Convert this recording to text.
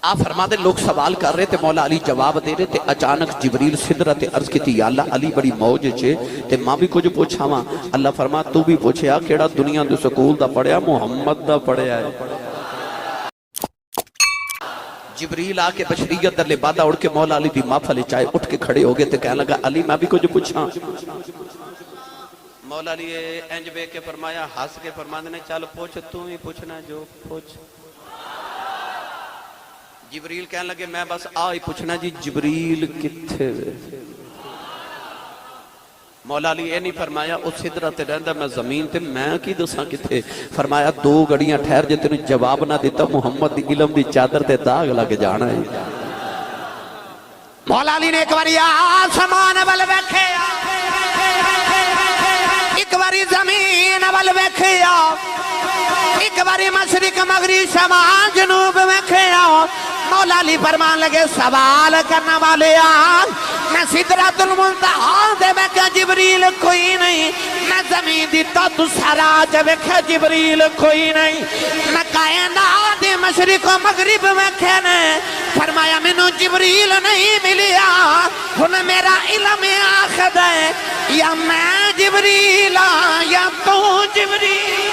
آپ فرما دے لوگ سوال کر رہے تھے، مولا علی جواب دے رہے تھے، اچانک جبریل سدرت عرض کی تھی، یا اللہ علی بڑی موج چھے تے ماں بھی کچھ پوچھا ماں. اللہ فرما تو بھی پوچھیا کیڑا دنیا دے سکول دا پڑھیا؟ محمد دا پڑھیا ہے. جبریل آ کے بشریت در لبادہ اڑ کے مولا علی دی محفل چائے اٹھ کے کھڑے ہو گئے تے کہنے لگا علی میں بھی کچھ پوچھا. مولا علی انج بے کے فرمایا، ہنس کے فرمانے نے چل پوچھ تو ہی پوچھنا جو پوچھ. جبریل کہنے لگے میں بس آئی پوچھنا جی جبریل کتھے وے؟ مولا علی یہ نہیں فرمایا اس سدرت رہندا میں زمین تے میں کی دساں کتھے. فرمایا دو گھڑیاں ٹھہر جے تینوں جواب نہ دیتا محمد دی علم دی چادر تے داغ لگ جانا ہے. مولا علی نے ایک باری آسمان ول ویکھیا، ایک باری زمین ول ویکھیا، ایک باری مشرق مغرب شمال جنوب ویکھیا. مولا علی فرمان لگے سوال کرنا والے آن میں سدرۃ المنتہا دے ویکھیا جبریل کوئی نہیں، میں زمین دی تو سراج ویکھیا جبریل کوئی نہیں، میں کائنات دی مشرق و مغرب ویکھے نے. فرمایا مینوں جبریل نہیں ملیا، ہن میرا علم آخد ہے یا میں جبریل یا تو جبریل.